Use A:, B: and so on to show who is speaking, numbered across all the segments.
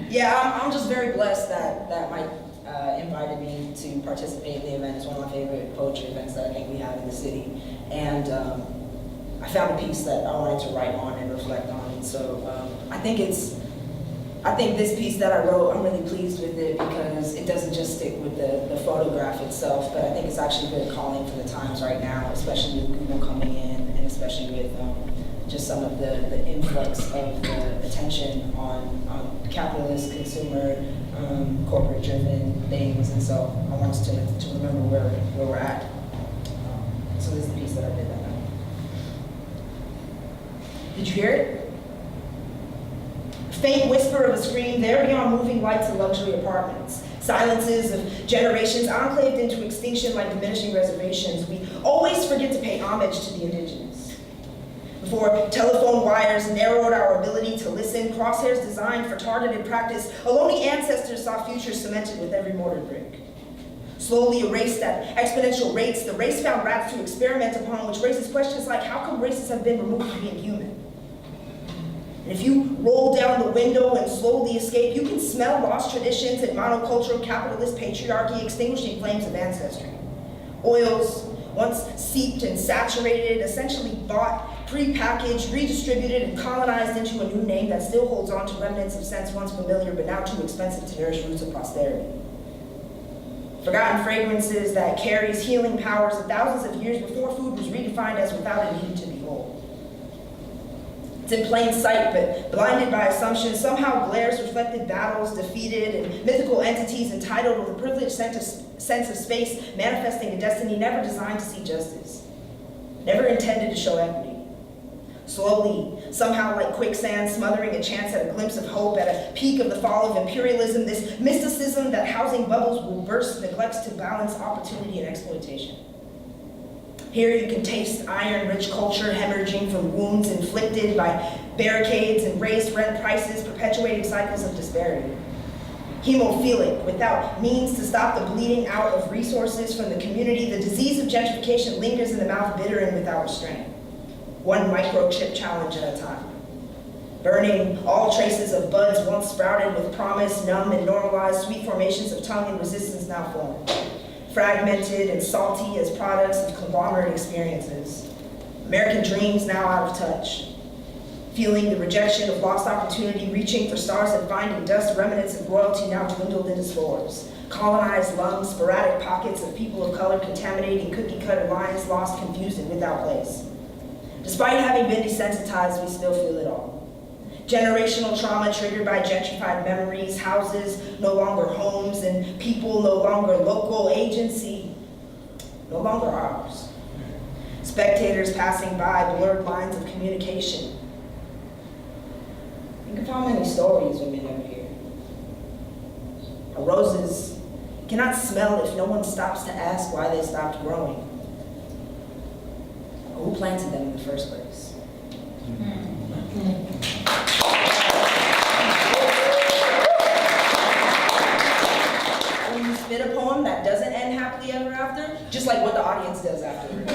A: Yeah, I'm just very blessed that Mike invited me to participate in the event. It's one of my favorite poetry events that I think we have in the city. And I found a piece that I wanted to write on and reflect on. And so I think this piece that I wrote, I'm really pleased with it because it doesn't just stick with the photograph itself, but I think it's actually very calling for the times right now, especially with Google coming in and especially with just some of the influx of the attention on capitalist, consumer, corporate-driven things. And so I want us to remember where we're at. So this is the piece that I did that night. Did you hear it? Faint whisper of a scream there beyond moving lights of luxury apartments. Silences of generations enclaved into extinction like diminishing reservations. We always forget to pay homage to the indigenous. Before telephone wires narrowed our ability to listen, crosshairs designed for targeted practice, a lonely ancestor saw futures cemented with every mortar brick. Slowly erased at exponential rates, the race found rats to experiment upon, which raises questions like, how come races have been removed from being human? And if you roll down the window and slowly escape, you can smell lost traditions and monocultural capitalist patriarchy extinguishing flames of ancestry. Oils, once seeped and saturated, essentially bought, pre-packaged, redistributed, and colonized into a new name that still holds on to remnants of scents once familiar but now too expensive to nourish roots of posterity. Forgotten fragrances that carries healing powers of thousands of years before food was redefined as without a need to be whole. It's in plain sight, but blinded by assumptions, somehow glares reflected battles defeated and mythical entities entitled with a privileged sense of space, manifesting a destiny never designed to see justice, never intended to show equity. Slowly, somehow like quicksand, smothering a chance at a glimpse of hope at a peak of the fall of imperialism, this mysticism that housing bubbles will burst neglects to balance opportunity and exploitation. Here you can taste iron-rich culture hemorrhaging from wounds inflicted by barricades and raised rent prices, perpetuating cycles of disparity. Hemophilic, without means to stop the bleeding out of resources from the community, the disease of gentrification lingers in the mouth bitter and without restraint. One microchip challenge at a time. Burning all traces of buds once sprouted with promise, numb and normalized sweet formations of tongue and resistance now formed. Fragmented and salty as products of conglomerate experiences. American dreams now out of touch. Feeling the rejection of lost opportunity, reaching for stars and finding dust, remnants of royalty now dwindled into spores. Colonized lungs, sporadic pockets of people of color contaminating cookie-cutter lines, lost, confused, and without place. Despite having been desensitized, we still feel it all. Generational trauma triggered by gentrified memories, houses no longer homes, and people no longer local, agency no longer ours. Spectators passing by, blurred lines of communication. Think of how many stories women never hear. How roses cannot smell if no one stops to ask why they stopped growing. Who planted them in the first place? When you spit a poem that doesn't end happily ever after, just like what the audience does afterwards.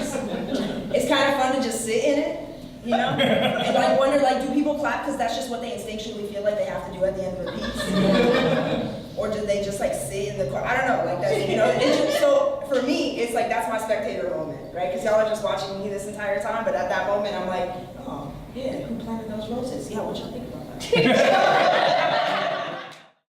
A: It's kind of fun to just sit in it, you know? And like wonder, like, do people clap because that's just what they instinctually feel like they have to do at the end of a piece? Or do they just like sit in the car? I don't know, like that, you know? It's just, so for me, it's like that's my spectator moment, right? Because y'all are just watching me this entire time, but at that moment I'm like, oh, yeah, who planted those roses? Yeah, what y'all think about that?